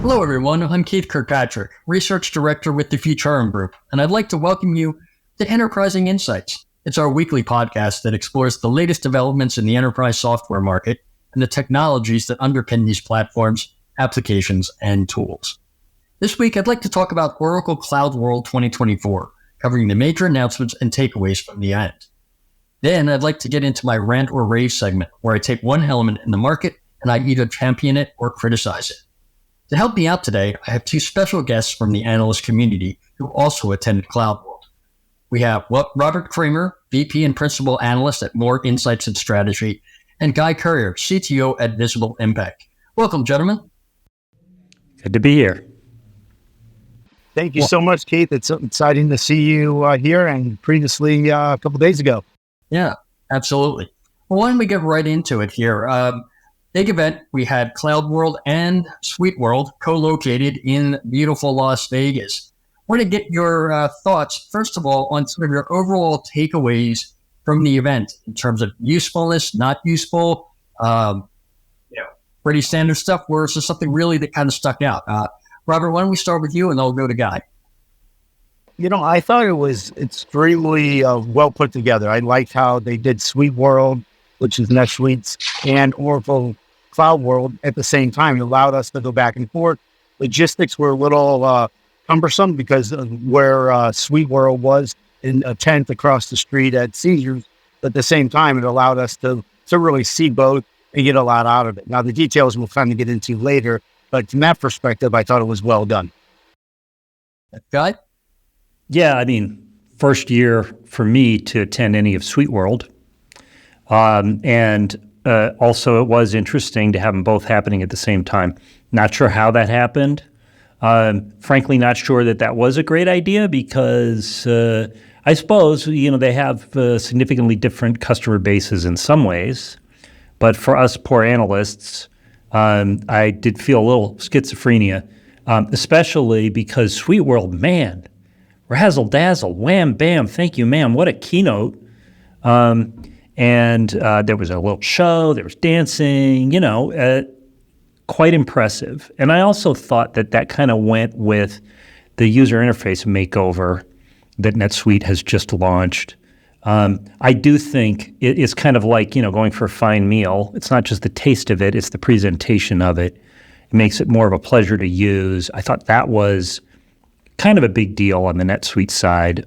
Hello, everyone. I'm Keith Kirkpatrick, Research Director with the Futurum Group, and I'd like to welcome you to Enterprising Insights. It's our weekly podcast that explores the latest developments in the enterprise software market and the technologies that underpin these platforms, applications, and tools. This week, I'd like to talk about Oracle CloudWorld 2024, covering the major announcements and takeaways from the event. Then, I'd like to get into my Rant or Rave segment, where I take one element in the market and I either champion it or criticize it. To help me out today, I have two special guests from the Analyst community who also attended CloudWorld. We have Robert Kramer, VP and Principal Analyst at Moor Insights Strategy, and Guy Currier, CTO at Visible Impact. Welcome, gentlemen. Good to be here. Thank you so much, Keith. It's exciting to see you here and previously a couple days ago. Yeah, absolutely. Well, why don't we get right into it here? Big event. We had CloudWorld and SuiteWorld co-located in beautiful Las Vegas. I want to get your thoughts, first of all, on sort of your overall takeaways from the event in terms of usefulness, not useful, pretty standard stuff, versus something really that kind of stuck out. Robert, why don't we start with you and I'll go to Guy. I thought it was extremely well put together. I liked how they did SuiteWorld, which is NetSuite's, and Oracle CloudWorld at the same time. It allowed us to go back and forth. Logistics were a little cumbersome because of where SuiteWorld was in a tent across the street at Caesars. But at the same time, it allowed us to really see both and get a lot out of it. Now, the details we'll kind of get into later, but from that perspective, I thought it was well done. Guy? Yeah, first year for me to attend any of SuiteWorld. And also it was interesting to have them both happening at the same time. Not sure how that happened. Frankly, not sure that was a great idea because I suppose, they have significantly different customer bases in some ways. But for us poor analysts, I did feel a little schizophrenia, especially because SuiteWorld, man, razzle dazzle, wham, bam, thank you, ma'am, what a keynote. And there was a little show, there was dancing, quite impressive. And I also thought that kind of went with the user interface makeover that NetSuite has just launched. I do think it's kind of like, going for a fine meal. It's not just the taste of it, it's the presentation of it. It makes it more of a pleasure to use. I thought that was kind of a big deal on the NetSuite side.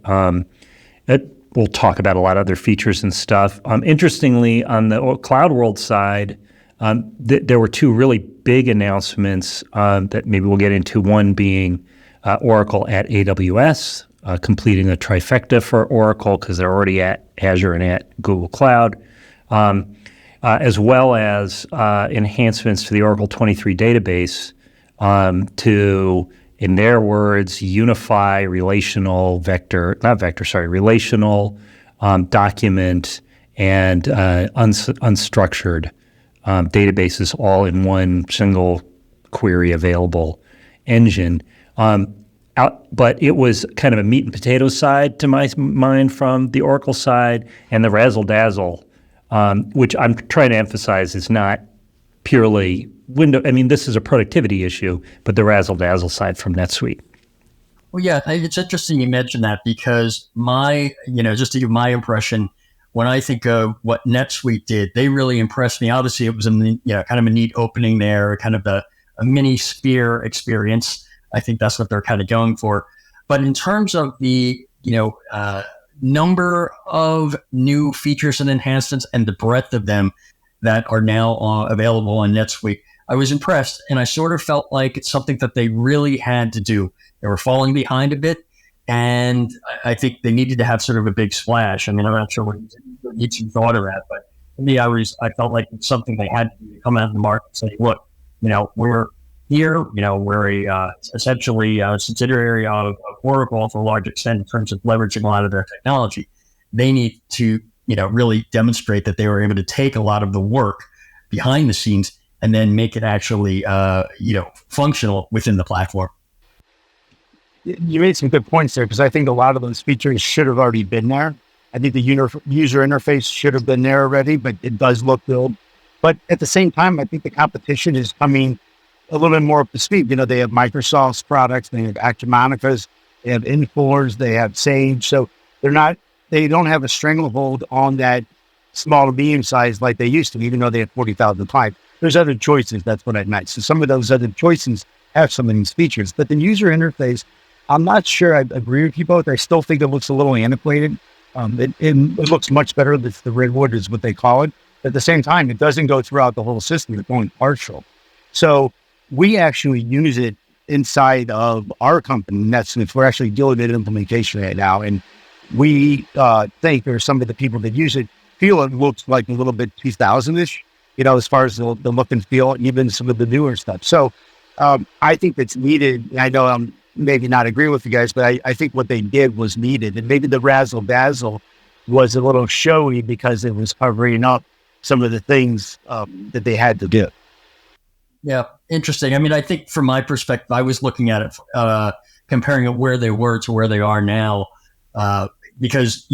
We'll talk about a lot of other features and stuff. Interestingly, on the CloudWorld side, there were two really big announcements that maybe we'll get into, one being Oracle at AWS, completing the trifecta for Oracle because they're already at Azure and at Google Cloud, as well as enhancements to the Oracle 23 database to, in their words, unify relational document and unstructured databases all in one single query available engine. But it was kind of a meat and potatoes side to my mind from the Oracle side, and the razzle dazzle, which I'm trying to emphasize is not purely this is a productivity issue, but the razzle-dazzle side from NetSuite. Well, yeah, it's interesting you mentioned that because just to give my impression, when I think of what NetSuite did, they really impressed me. Obviously, it was kind of a neat opening there, kind of a mini Sphere experience. I think that's what they're kind of going for. But in terms of the, number of new features and enhancements and the breadth of them that are now available on NetSuite, I was impressed, and I sort of felt like it's something that they really had to do. They were falling behind a bit, and I think they needed to have sort of a big splash. I'm not sure what each thought of that, but for me, I felt like it's something they had to come out in the market and say, look, we're here, we're essentially a subsidiary of Oracle to a large extent in terms of leveraging a lot of their technology. They need to, really demonstrate that they were able to take a lot of the work behind the scenes and then make it actually, functional within the platform. You made some good points there, because I think a lot of those features should have already been there. I think the user interface should have been there already, but it does look good. But at the same time, I think the competition is coming a little bit more up to speed. They have Microsoft's products, they have Actimonica's, they have Infor's, they have Sage. So they don't have a stranglehold on that small to medium size like they used to, even though they have 40,000 clients. There's other choices. That's what I meant. So some of those other choices have some of these features, but the user interface, I'm not sure I agree with you both. I still think it looks a little antiquated. It looks much better. It's the redwood is what they call it. At the same time, it doesn't go throughout the whole system. It's only partial. So we actually use it inside of our company, NetSuite. We're actually doing an implementation right now. And we think, or some of the people that use it feel it looks like a little bit 2000-ish, as far as the look and feel, even some of the newer stuff. So I think it's needed. I know I'm maybe not agreeing with you guys, but I think what they did was needed. And maybe the razzle dazzle was a little showy because it was covering up some of the things that they had to do. Yeah, interesting. I mean, I think from my perspective, I was looking at it, comparing it where they were to where they are now, because,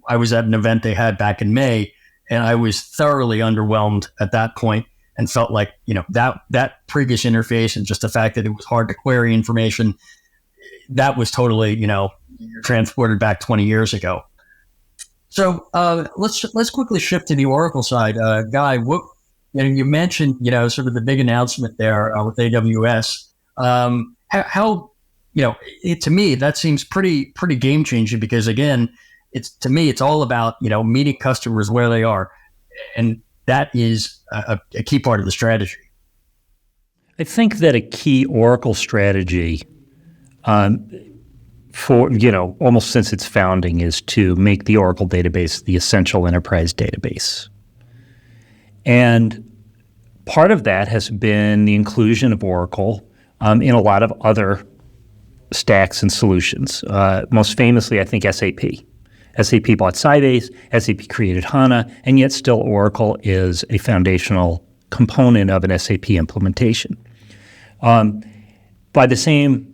I was at an event they had back in May, and I was thoroughly underwhelmed at that point and felt like, that previous interface and just the fact that it was hard to query information, that was totally, you're transported back 20 years ago. So let's quickly shift to the Oracle side. Guy, what you mentioned, sort of the big announcement there with AWS. How to me that seems pretty game changing, because again, it's all about meeting customers where they are, and that is a key part of the strategy. I think that a key Oracle strategy for, almost since its founding, is to make the Oracle database the essential enterprise database. And part of that has been the inclusion of Oracle in a lot of other stacks and solutions. Most famously, I think SAP. SAP bought Sybase, SAP created HANA, and yet still Oracle is a foundational component of an SAP implementation. By the same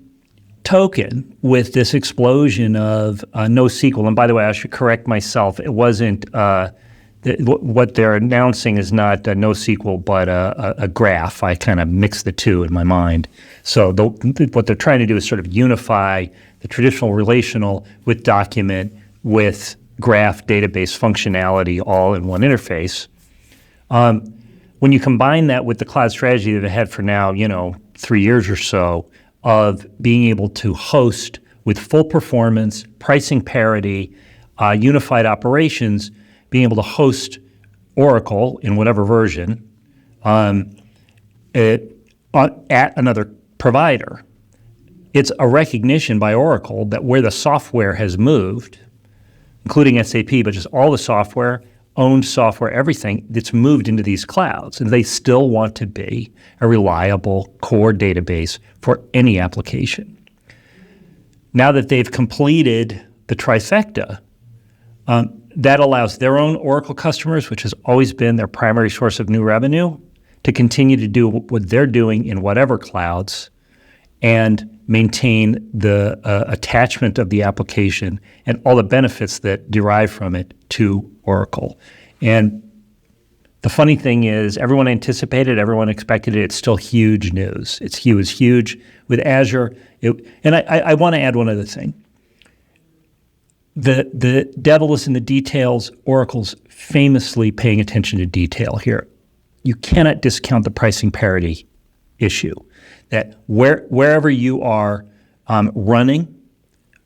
token, with this explosion of NoSQL, and by the way, I should correct myself, it wasn't, what they're announcing is not NoSQL, but a graph. I kind of mixed the two in my mind. So what they're trying to do is sort of unify the traditional relational with document with graph database functionality all in one interface. When you combine that with the cloud strategy that they had for now, 3 years or so, of being able to host with full performance, pricing parity, unified operations, being able to host Oracle in whatever version at another provider, it's a recognition by Oracle that where the software has moved, including SAP, but just all the software, owned software, everything that's moved into these clouds. And they still want to be a reliable core database for any application. Now that they've completed the trifecta, that allows their own Oracle customers, which has always been their primary source of new revenue, to continue to do what they're doing in whatever clouds and maintain the attachment of the application and all the benefits that derive from it to Oracle. And the funny thing is, everyone anticipated, everyone expected it. It's still huge news. It's huge with Azure. And I want to add one other thing. The devil is in the details. Oracle's famously paying attention to detail here. You cannot discount the pricing parity issue. That wherever you are running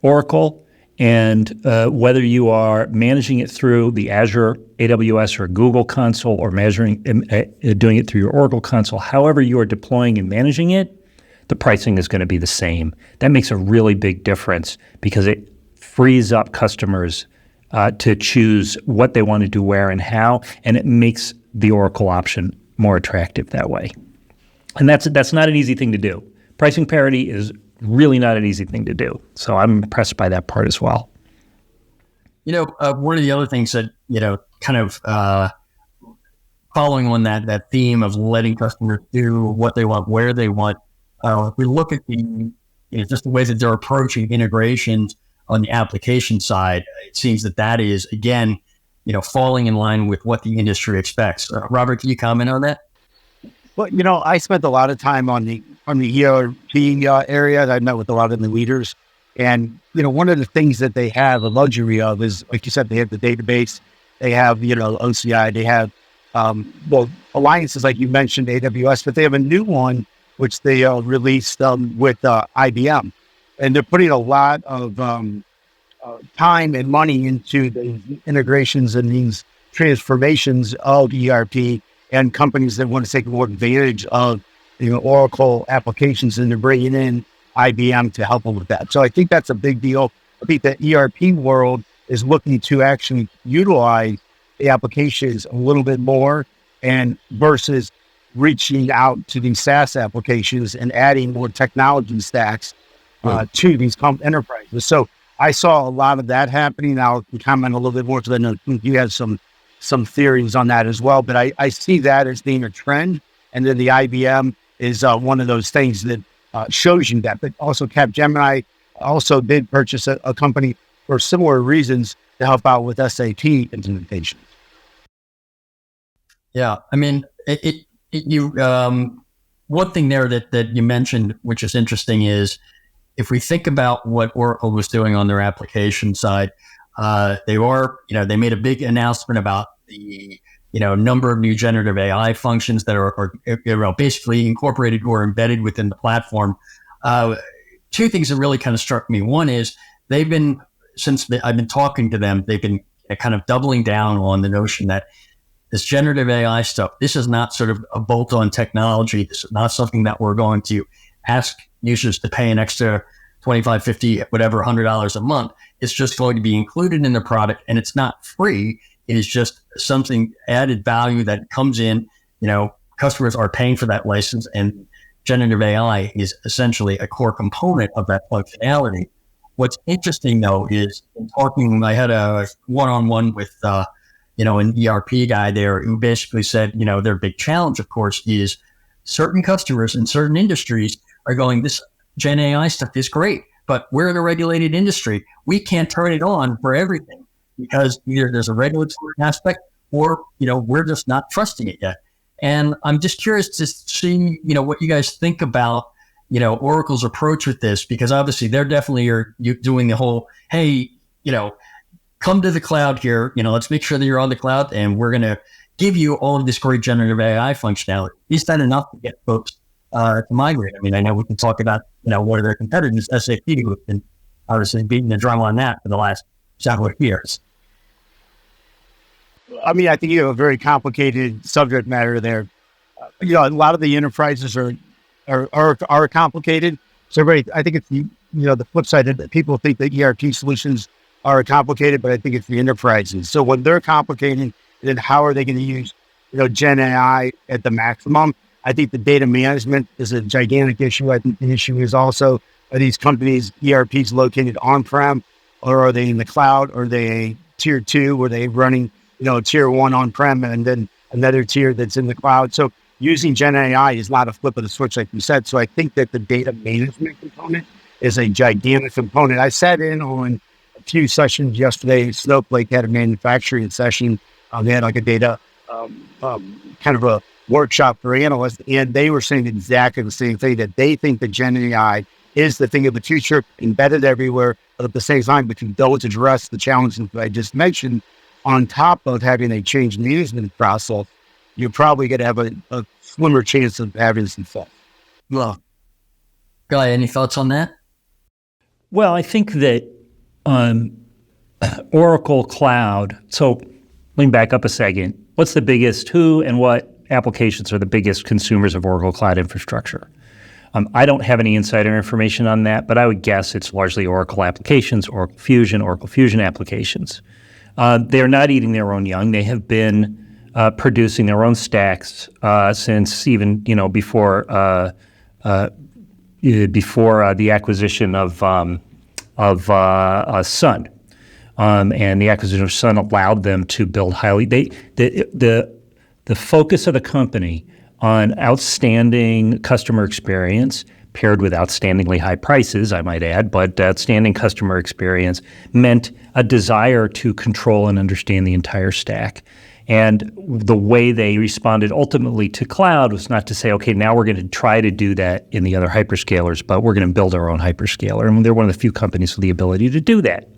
Oracle, and whether you are managing it through the Azure, AWS, or Google console, or doing it through your Oracle console, however you are deploying and managing it, the pricing is going to be the same. That makes a really big difference because it frees up customers to choose what they want to do where and how, and it makes the Oracle option more attractive that way. And that's not an easy thing to do. Pricing parity is really not an easy thing to do. So I'm impressed by that part as well. One of the other things that, kind of following on that theme of letting customers do what they want, where they want, if we look at just the way that they're approaching integrations on the application side, it seems that is, again, falling in line with what the industry expects. Robert, can you comment on that? Well, I spent a lot of time on the ERP area. I met with a lot of the leaders, and one of the things that they have a luxury of is, like you said, they have the database, they have OCI, they have alliances like you mentioned, AWS, but they have a new one which they released with IBM, and they're putting a lot of time and money into the integrations and these transformations of ERP, and companies that want to take more advantage of Oracle applications, and they're bringing in IBM to help them with that. So I think that's a big deal. I think the ERP world is looking to actually utilize the applications a little bit more, and versus reaching out to these SaaS applications and adding more technology stacks to these enterprises. So I saw a lot of that happening. I'll comment a little bit more, because I know you have some theories on that as well, but I see that as being a trend. And then the IBM is one of those things that shows you that. But also Capgemini also did purchase a company for similar reasons to help out with SAP implementation. Yeah, I mean, one thing there that you mentioned, which is interesting, is if we think about what Oracle was doing on their application side, they made a big announcement about the number of new generative AI functions that are basically incorporated or embedded within the platform. Two things that really kind of struck me. One is I've been talking to them, they've been kind of doubling down on the notion that this generative AI stuff, this is not sort of a bolt-on technology. This is not something that we're going to ask users to pay an extra $25, $50, whatever, $100 a month. It's just going to be included in the product, and it's not free. It is just something added value that comes in. Customers are paying for that license, and generative AI is essentially a core component of that functionality. What's interesting, though, is in talking, I had a one-on-one with an ERP guy there who basically said, their big challenge, of course, is certain customers in certain industries are going, this Gen AI stuff is great, but we're in a regulated industry. We can't turn it on for everything because either there's a regulatory aspect or, we're just not trusting it yet. And I'm just curious to see, what you guys think about, Oracle's approach with this, because obviously they're definitely doing the whole, hey, come to the cloud here, let's make sure that you're on the cloud, and we're going to give you all of this great generative AI functionality. Is that enough to get folks to migrate? I mean, I know we can talk about, one of their competitors, SAP, who have been obviously beating the drum on that for the last several years. I mean, I think you have a very complicated subject matter there. A lot of the enterprises are complicated. So I think it's the flip side that people think that ERP solutions are complicated, but I think it's the enterprises. So when they're complicated, then how are they going to use Gen AI at the maximum? I think the data management is a gigantic issue. I think the issue is also, are these companies ERPs located on-prem, or are they in the cloud? Or are they tier 2? Are they running tier 1 on-prem and then another tier that's in the cloud? So using Gen AI is not a flip of the switch, like you said. So I think that the data management component is a gigantic component. I sat in on a few sessions yesterday. Snowflake had a manufacturing session. They had like a data kind of a workshop for analysts, and they were saying exactly the same thing, that they think that Gen AI is the thing of the future, embedded everywhere. But at the same time, if you don't address the challenges that I just mentioned, on top of having a change management process, you're probably going to have a slimmer chance of having success. Well, Guy, any thoughts on that? Well, I think that Oracle Cloud, so let me back up a second. What's the biggest, who and what applications are the biggest consumers of Oracle Cloud infrastructure? I don't have any insider information on that, but I would guess it's largely Oracle applications, Oracle Fusion applications. They're not eating their own young. They have been producing their own stacks since even before the acquisition of Sun, and the acquisition of Sun allowed them to build highly. The focus of the company on outstanding customer experience paired with outstandingly high prices, I might add, but outstanding customer experience meant a desire to control and understand the entire stack. And the way they responded ultimately to cloud was not to say, okay, now we're going to try to do that in the other hyperscalers, but we're going to build our own hyperscaler. And they're one of the few companies with the ability to do that.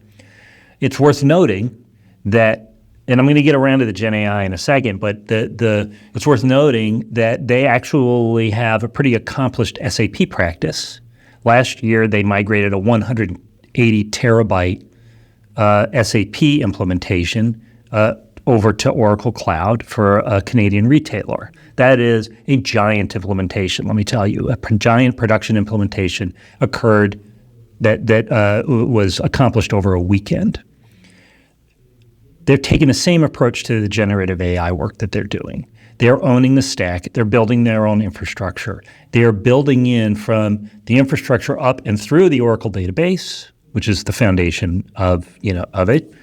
It's worth noting that, and I'm going to get around to the Gen AI in a second, but it's worth noting that they actually have a pretty accomplished SAP practice. Last year, they migrated a 180 terabyte SAP implementation over to Oracle Cloud for a Canadian retailer. That is a giant implementation, let me tell you. A giant production implementation occurred that was accomplished over a weekend. They're taking the same approach to the generative AI work that they're doing. They're owning the stack. They're building their own infrastructure. They are building in from the infrastructure up and through the Oracle database, which is the foundation of it.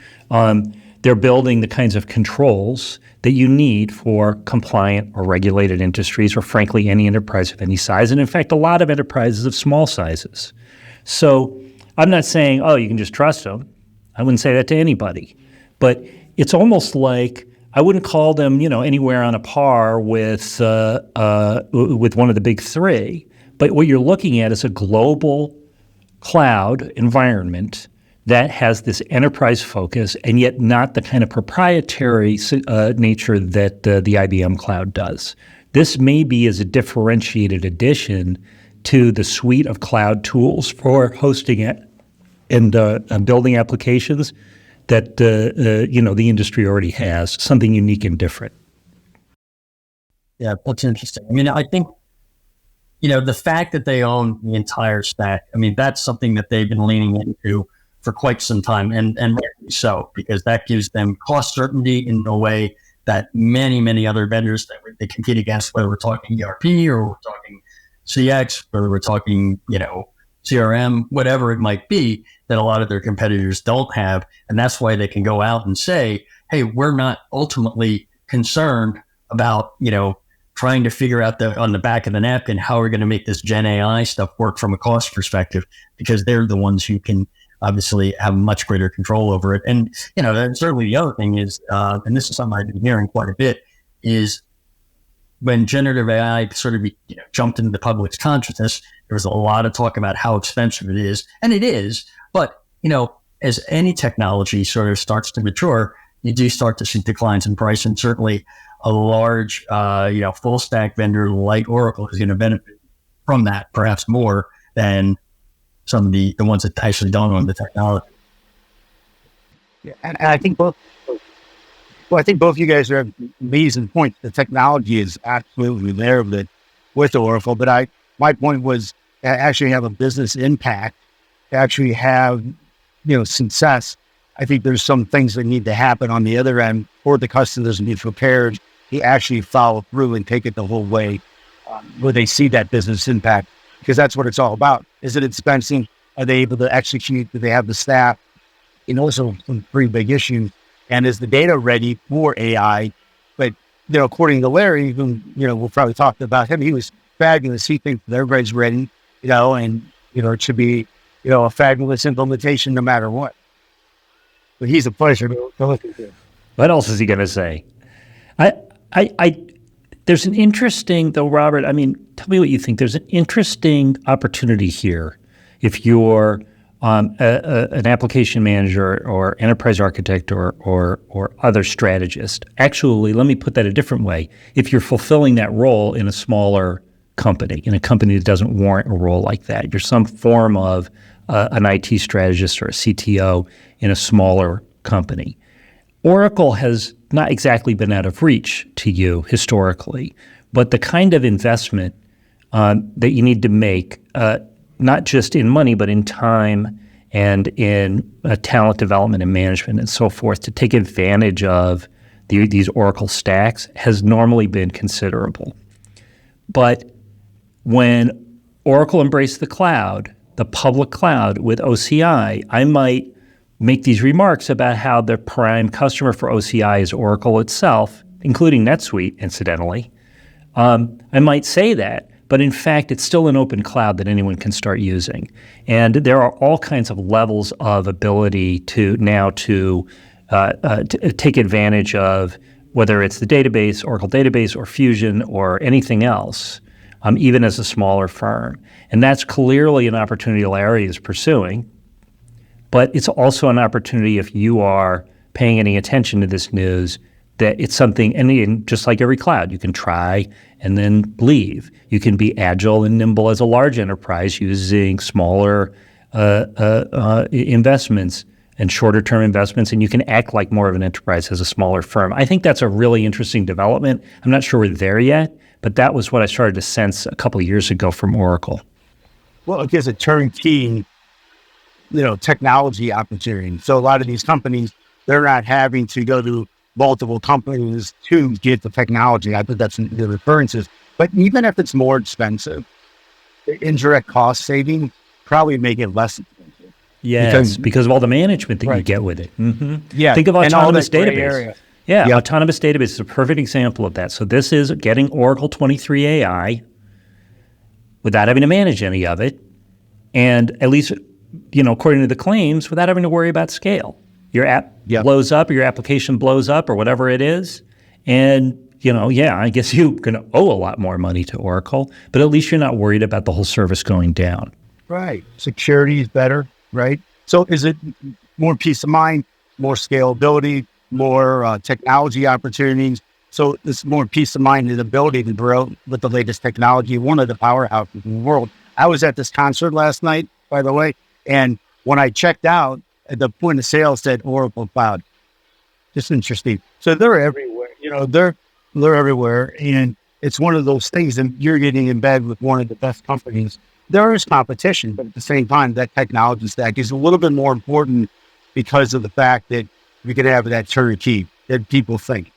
They're building the kinds of controls that you need for compliant or regulated industries, or frankly, any enterprise of any size. And in fact, a lot of enterprises of small sizes. So I'm not saying, oh, you can just trust them. I wouldn't say that to anybody. But it's almost like I wouldn't call them, anywhere on a par with one of the big three. But what you're looking at is a global cloud environment that has this enterprise focus, and yet not the kind of proprietary nature that the IBM cloud does. This may be as a differentiated addition to the suite of cloud tools for hosting it and building applications that the industry already has, something unique and different. Yeah, that's interesting. I mean, I think, the fact that they own the entire stack, I mean, that's something that they've been leaning into for quite some time, and rightly so, because that gives them cost certainty in a way that many, many other vendors that they compete against, whether we're talking ERP or we're talking CX, whether we're talking, CRM, whatever it might be, that a lot of their competitors don't have. And that's why they can go out and say, hey, we're not ultimately concerned about, trying to figure out on the back of the napkin how we're going to make this Gen AI stuff work from a cost perspective, because they're the ones who can obviously have much greater control over it. And, and certainly the other thing is, and this is something I've been hearing quite a bit, is when generative AI sort of jumped into the public's consciousness, there was a lot of talk about how expensive it is. And it is. But, as any technology sort of starts to mature, you do start to see declines in price. And certainly a large, full stack vendor like Oracle is going to benefit from that, perhaps more than some of the ones that actually don't own the technology. Yeah, and I think both of you guys are amazing points. The technology is absolutely there with Oracle, but my point was to actually have a business impact, to actually have, success. I think there's some things that need to happen on the other end for the customers to be prepared to actually follow through and take it the whole way, where they see that business impact, because that's what it's all about. Is it expensive? Are they able to execute? Do they have the staff? Also some pretty big issues. And is the data ready for AI? But, according to Larry, whom, we'll probably talk about him, he was fabulous. He thinks that everybody's ready, and, it should be, a fabulous implementation no matter what. But he's a pleasure to listen to. What else is he going to say? There's an interesting, though, Robert, tell me what you think. There's an interesting opportunity here if you're an application manager or enterprise architect or other strategist. Actually, let me put that a different way. If you're fulfilling that role in a smaller company, in a company that doesn't warrant a role like that, you're some form of an IT strategist or a CTO in a smaller company. Oracle has not exactly been out of reach to you historically, but the kind of investment that you need to make, not just in money, but in time and in talent development and management and so forth, to take advantage of these Oracle stacks has normally been considerable. But when Oracle embraced the cloud, the public cloud with OCI, I might make these remarks about how the prime customer for OCI is Oracle itself, including NetSuite, incidentally. I might say that, but in fact, it's still an open cloud that anyone can start using. And there are all kinds of levels of ability to take advantage of whether it's the database, Oracle database, or Fusion, or anything else, even as a smaller firm. And that's clearly an opportunity Larry is pursuing. But it's also an opportunity, if you are paying any attention to this news, that it's something, and just like every cloud, you can try and then leave. You can be agile and nimble as a large enterprise using smaller investments and shorter-term investments, and you can act like more of an enterprise as a smaller firm. I think that's a really interesting development. I'm not sure we're there yet, but that was what I started to sense a couple of years ago from Oracle. Well, it gives a turnkey, technology opportunity. So a lot of these companies, they're not having to go to multiple companies to get the technology. I think that's the references. But even if it's more expensive, the indirect cost saving probably make it less expensive. Yes, because of all the management that you get with it. Mm-hmm. Yeah, think of autonomous database. Area. Yeah, autonomous database is a perfect example of that. So this is getting Oracle 23 AI without having to manage any of it, and at least, according to the claims, without having to worry about scale. Your app blows up, or your application blows up, or whatever it is, and I guess you're going to owe a lot more money to Oracle, but at least you're not worried about the whole service going down. Right. Security is better, right? So is it more peace of mind, more scalability, more technology opportunities? So this more peace of mind and ability to grow with the latest technology, one of the powerhouses in the world. I was at this concert last night, by the way, and when I checked out, at the point of sale said Oracle Cloud. Just interesting. So they're everywhere, they're everywhere. And it's one of those things, and you're getting in bed with one of the best companies. There is competition, but at the same time, that technology stack is a little bit more important because of the fact that we could have that turnkey that people think.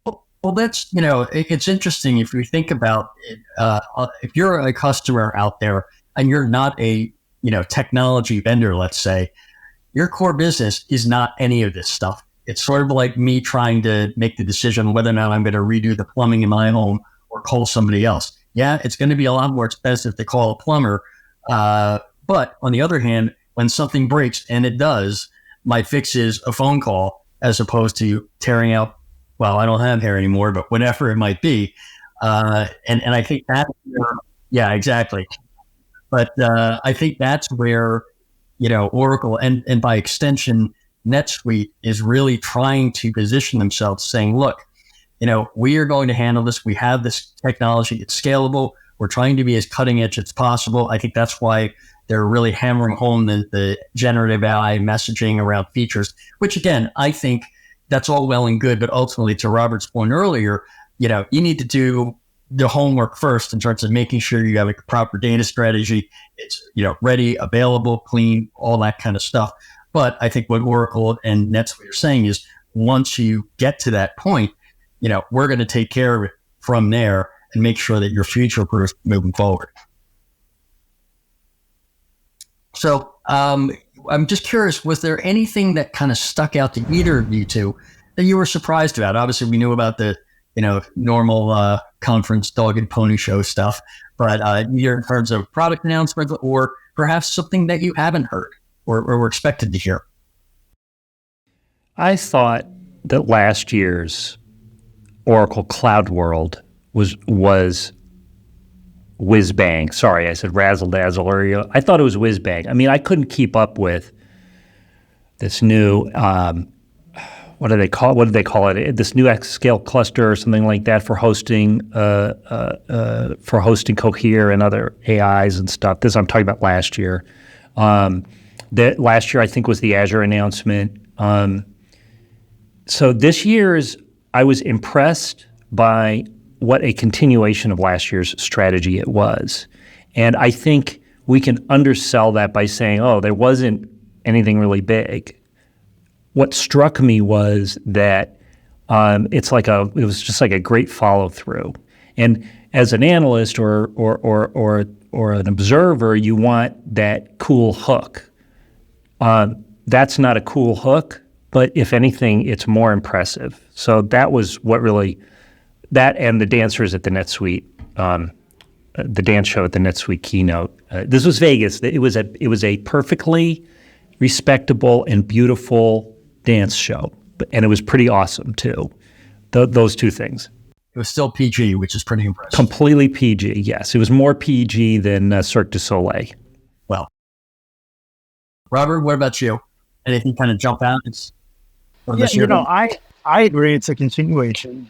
Well, that's, it's interesting if you think about it, if you're a customer out there and you're not a, technology vendor, let's say, your core business is not any of this stuff. It's sort of like me trying to make the decision whether or not I'm going to redo the plumbing in my home or call somebody else. Yeah, it's going to be a lot more expensive to call a plumber. But on the other hand, when something breaks, and it does, my fix is a phone call as opposed to tearing out, well, I don't have hair anymore, but whatever it might be. And I think that's where, yeah, exactly. But I think that's where, Oracle and by extension, NetSuite is really trying to position themselves saying, look, we are going to handle this. We have this technology. It's scalable. We're trying to be as cutting edge as possible. I think that's why they're really hammering home the generative AI messaging around features, which again, I think that's all well and good. But ultimately, to Robert's point earlier, you need to do the homework first in terms of making sure you have a proper data strategy. It's, ready, available, clean, all that kind of stuff. But I think what Oracle and NetSuite are saying is once you get to that point, we're going to take care of it from there and make sure that you're future-proof moving forward. So I'm just curious, was there anything that kind of stuck out to either of you two that you were surprised about? Obviously, we knew about the, normal conference dog and pony show stuff, but either in terms of product announcements or perhaps something that you haven't heard or were expected to hear. I thought that last year's Oracle CloudWorld was whiz bang. Sorry, I said razzle dazzle earlier. I thought it was whiz bang. I mean, I couldn't keep up with this new what do they call it? This new X-scale cluster or something like that for hosting Cohere and other AIs and stuff. This I'm talking about last year. That last year I think was the Azure announcement. So this year's I was impressed by what a continuation of last year's strategy it was. And I think we can undersell that by saying, oh, there wasn't anything really big. What struck me was that it was just like a great follow through. And as an analyst or an observer, you want that cool hook. That's not a cool hook, but if anything, it's more impressive. So that was what really, that and the dancers at the NetSuite, the dance show at the NetSuite keynote. This was Vegas. It was a perfectly respectable and beautiful dance show, and it was pretty awesome too. those two things. It was still PG, which is pretty impressive. Completely PG, yes. It was more PG than Cirque du Soleil. Well, Robert, what about you? Anything kind of jump out? I agree. It's a continuation.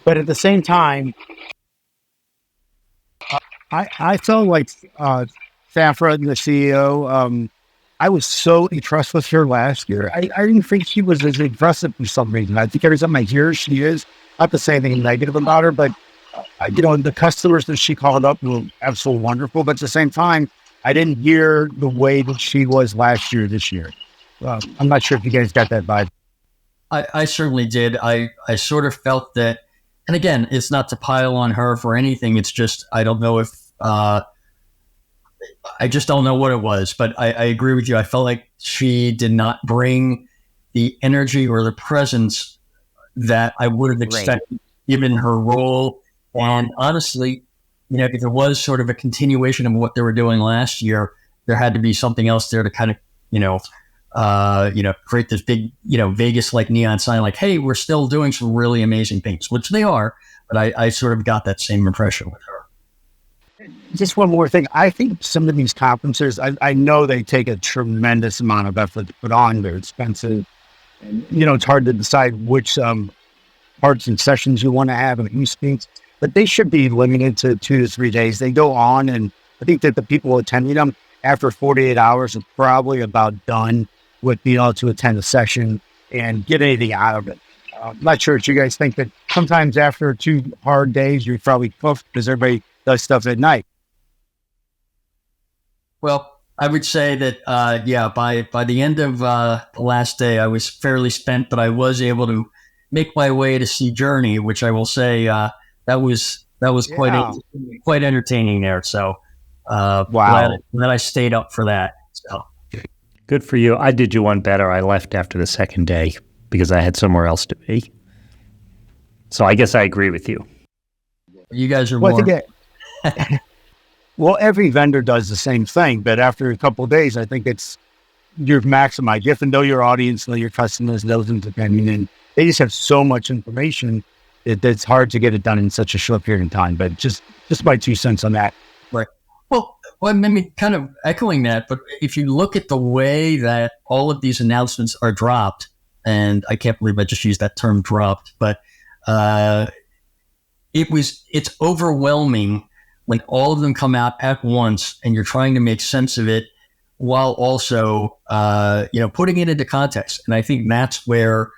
But at the same time, I felt like Safra, the CEO, I was so impressed with her last year. I didn't think she was as impressive for some reason. I think every time I hear her, she is. Not to say anything negative about her, but the customers that she called up were absolutely wonderful. But at the same time, I didn't hear the way that she was last year, this year. I'm not sure if you guys got that vibe. I certainly did. I sort of felt that, and again, it's not to pile on her for anything. It's just, I don't know if, I just don't know what it was, but I agree with you. I felt like she did not bring the energy or the presence that I would have expected given her role. And honestly, if it was sort of a continuation of what they were doing last year, there had to be something else there to kind of, create this big, Vegas-like neon sign, like, hey, we're still doing some really amazing things, which they are. But I sort of got that same impression with her. Just one more thing. I think some of these conferences, I know they take a tremendous amount of effort to put on. They're expensive. And, it's hard to decide which parts and sessions you want to have and who speaks. But they should be limited to 2 to 3 days. They go on, and I think that the people attending them after 48 hours are probably about done with being able to attend a session and get anything out of it. I'm not sure what you guys think, but sometimes after 2 hard days, you're probably puffed because everybody does stuff at night. Well, I would say that, by the end of the last day, I was fairly spent, but I was able to make my way to see Journey, which I will say that was quite entertaining there. So, glad that I stayed up for that. So. Good for you. I did you one better. I left after the second day because I had somewhere else to be. So I guess I agree with you. You guys are more... Well, every vendor does the same thing, but after a couple of days, I think you're maximized. You have to know your audience, know your customers, know them depending, and they just have so much information that it's hard to get it done in such a short period of time. But just my 2 cents on that. Right. Well, I mean, kind of echoing that, but if you look at the way that all of these announcements are dropped, and I can't believe I just used that term dropped, but it's overwhelming when all of them come out at once and you're trying to make sense of it while also, putting it into context. And I think that's where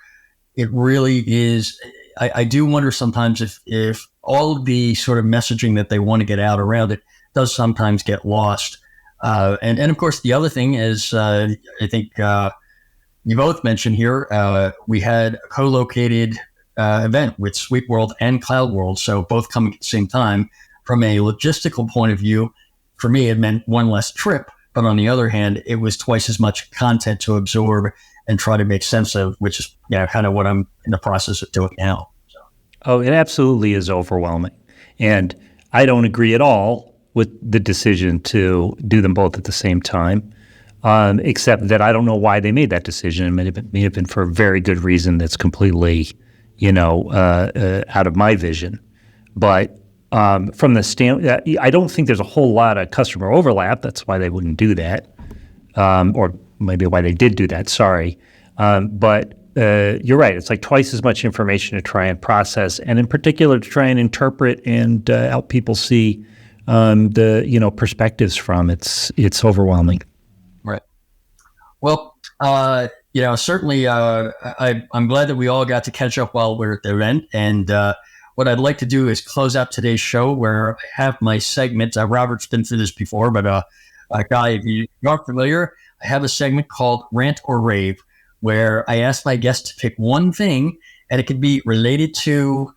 it really is. I do wonder sometimes if all of the sort of messaging that they want to get out around it does sometimes get lost. And of course, the other thing is, I think you both mentioned here, we had a co-located event with SuiteWorld and CloudWorld, so both coming at the same time. From a logistical point of view, for me, it meant one less trip. But on the other hand, it was twice as much content to absorb and try to make sense of, which is kind of what I'm in the process of doing now. So. Oh, it absolutely is overwhelming. And I don't agree at all with the decision to do them both at the same time, except that I don't know why they made that decision. It may have been for a very good reason that's completely, out of my vision. But from the I don't think there's a whole lot of customer overlap. That's why they wouldn't do that, or maybe why they did do that. Sorry, but you're right. It's like twice as much information to try and process, and in particular to try and interpret and help people see the perspectives from. It's overwhelming. Right. Well, certainly, I'm glad that we all got to catch up while we're at the event, and. What I'd like to do is close out today's show where I have my segment. Robert's been through this before, but Guy, if you aren't familiar, I have a segment called Rant or Rave, where I ask my guests to pick one thing, and it could be related to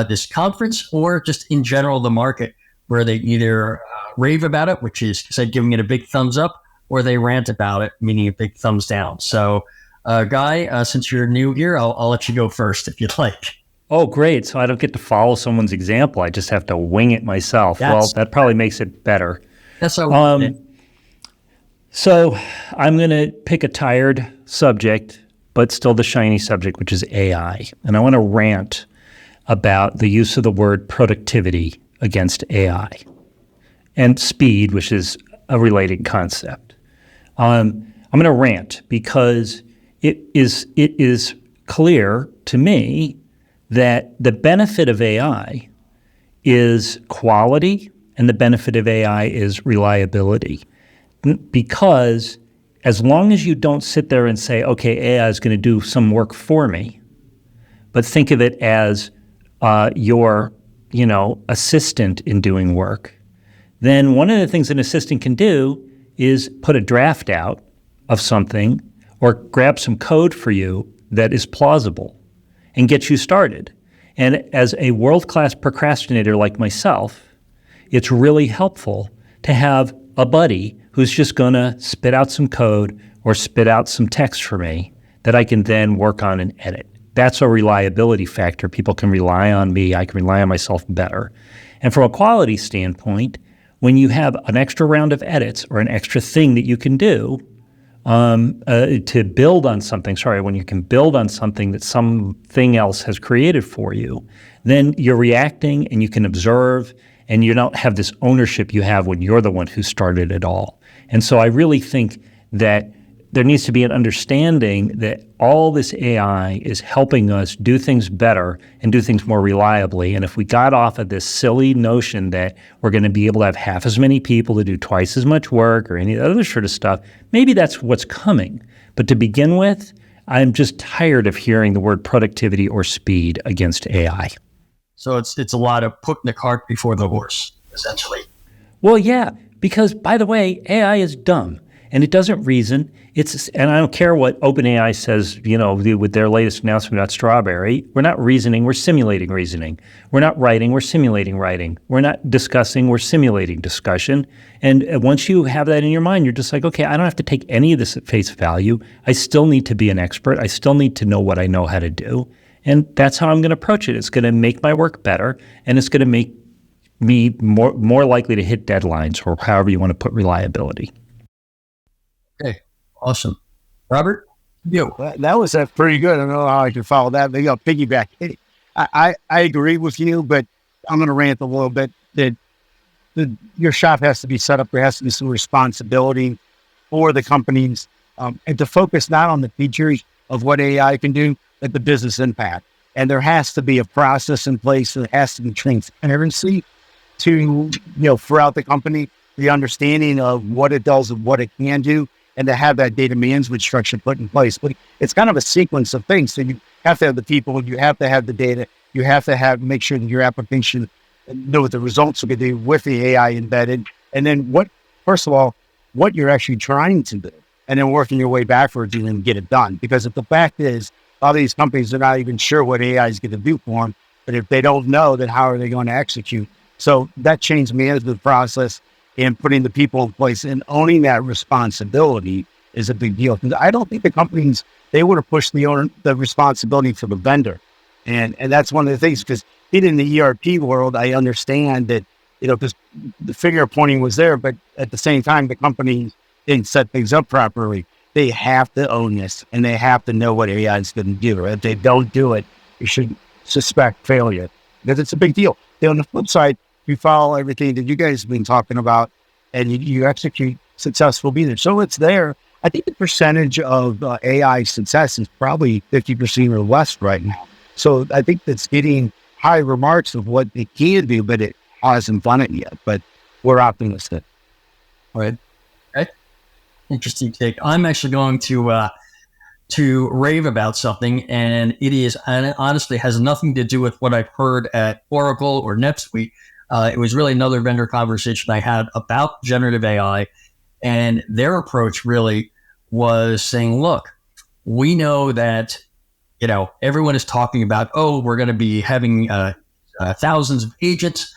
this conference or just in general the market, where they either rave about it, which is said giving it a big thumbs up, or they rant about it, meaning a big thumbs down. So, Guy, since you're new here, I'll let you go first if you'd like. Oh, great. So I don't get to follow someone's example. I just have to wing it myself. Well, that probably makes it better. That's how So I'm going to pick a tired subject, but still the shiny subject, which is AI. And I want to rant about the use of the word productivity against AI and speed, which is a related concept. I'm going to rant because it is clear to me that the benefit of AI is quality and the benefit of AI is reliability. Because as long as you don't sit there and say, okay, AI is going to do some work for me, but think of it as your assistant in doing work, then one of the things an assistant can do is put a draft out of something or grab some code for you that is plausible and get you started. And as a world-class procrastinator like myself, it's really helpful to have a buddy who's just going to spit out some code or spit out some text for me that I can then work on and edit. That's a reliability factor. People can rely on me. I can rely on myself better. And from a quality standpoint, when you have an extra round of edits or an extra thing that you can do to build on something, when you can build on something that something else has created for you, then you're reacting and you can observe and you don't have this ownership you have when you're the one who started it all. And so I really think that there needs to be an understanding that all this AI is helping us do things better and do things more reliably. And if we got off of this silly notion that we're going to be able to have half as many people to do twice as much work or any other sort of stuff, maybe that's what's coming. But to begin with, I'm just tired of hearing the word productivity or speed against AI. So it's a lot of putting the cart before the horse, essentially. Well, yeah, because by the way, AI is dumb and it doesn't reason. And I don't care what OpenAI says, with their latest announcement about Strawberry. We're not reasoning, we're simulating reasoning. We're not writing, we're simulating writing. We're not discussing, we're simulating discussion. And once you have that in your mind, you're just like, okay, I don't have to take any of this at face value. I still need to be an expert. I still need to know what I know how to do. And that's how I'm going to approach it. It's going to make my work better, and it's going to make me more likely to hit deadlines, or however you want to put reliability. Okay, awesome. Robert, you. That was pretty good. I don't know how I can follow that. Maybe I'll piggyback. I agree with you, but I'm going to rant a little bit that your shop has to be set up. There has to be some responsibility for the companies and to focus not on the features of what AI can do, but the business impact. And there has to be a process in place. There has to be transparency to, throughout the company, the understanding of what it does and what it can do, and to have that data management structure put in place. But it's kind of a sequence of things. So you have to have the people, you have to have the data, you have to make sure that your application know what the results are going to do with the AI embedded. And then first of all, what you're actually trying to do, and then working your way backwards and then get it done. Because if the fact is, a lot of these companies are not even sure what AI is going to do for them, but if they don't know, then how are they going to execute? So that change management process and putting the people in place and owning that responsibility is a big deal. I don't think the companies, they want to push the responsibility to the vendor. And that's one of the things, because in the ERP world, I understand that, because the finger pointing was there, but at the same time, the company didn't set things up properly. They have to own this, and they have to know what AI is going to do. If they don't do it, you should suspect failure, because it's a big deal. On the flip side, you follow everything that you guys have been talking about, and you execute, success will be there. So it's there. I think the percentage of AI success is probably 50% or less right now. So I think that's getting high remarks of what it can do, but it hasn't done it yet. But we're optimistic. All right. Okay. Interesting take. I'm actually going to rave about something, and it honestly has nothing to do with what I've heard at Oracle or NetSuite. It was really another vendor conversation I had about generative AI, and their approach really was saying, look, we know that, everyone is talking about, we're going to be having thousands of agents,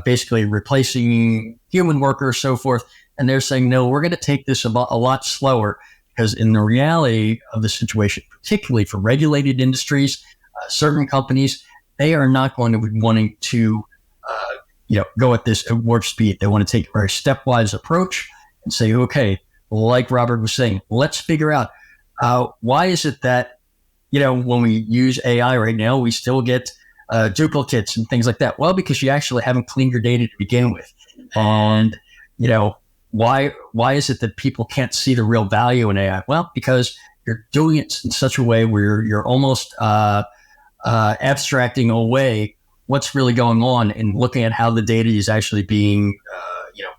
basically replacing human workers, so forth. And they're saying, no, we're going to take this a lot slower, because in the reality of the situation, particularly for regulated industries, certain companies, they are not going to be wanting to go at this at warp speed. They want to take a very stepwise approach and say, okay, like Robert was saying, let's figure out why is it that, when we use AI right now, we still get duplicates and things like that? Well, because you actually haven't cleaned your data to begin with. And, why is it that people can't see the real value in AI? Well, because you're doing it in such a way where you're almost abstracting away what's really going on and looking at how the data is actually being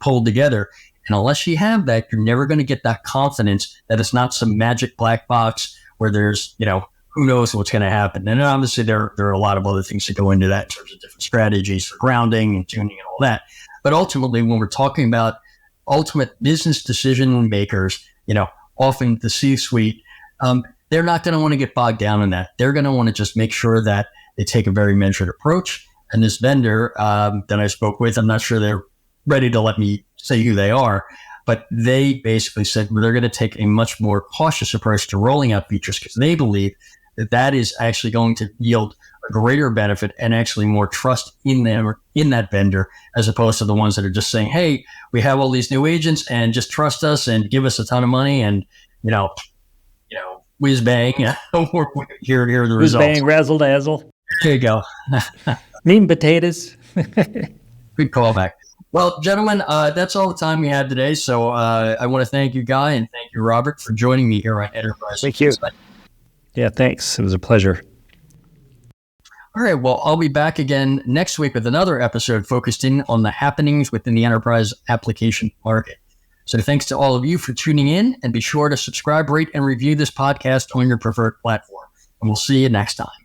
pulled together. And unless you have that, you're never going to get that confidence that it's not some magic black box where there's, who knows what's going to happen. And obviously there are a lot of other things that go into that in terms of different strategies for grounding and tuning and all that. But ultimately, when we're talking about ultimate business decision makers, often the C-suite, they're not going to want to get bogged down in that. They're going to want to just make sure that they take a very measured approach. And this vendor that I spoke with, I'm not sure they're ready to let me say who they are, but they basically said they're going to take a much more cautious approach to rolling out features because they believe that is actually going to yield a greater benefit and actually more trust in them, in that vendor, as opposed to the ones that are just saying, hey, we have all these new agents and just trust us and give us a ton of money and, whiz bang, here are the results. Whiz bang, razzle dazzle. There you go. Meat and potatoes. Good callback. Well, gentlemen, that's all the time we had today. So I want to thank you, Guy, and thank you, Robert, for joining me here on Enterprise. Thank you. Yeah, thanks. It was a pleasure. All right. Well, I'll be back again next week with another episode focused in on the happenings within the enterprise application market. So thanks to all of you for tuning in, and be sure to subscribe, rate, and review this podcast on your preferred platform. And we'll see you next time.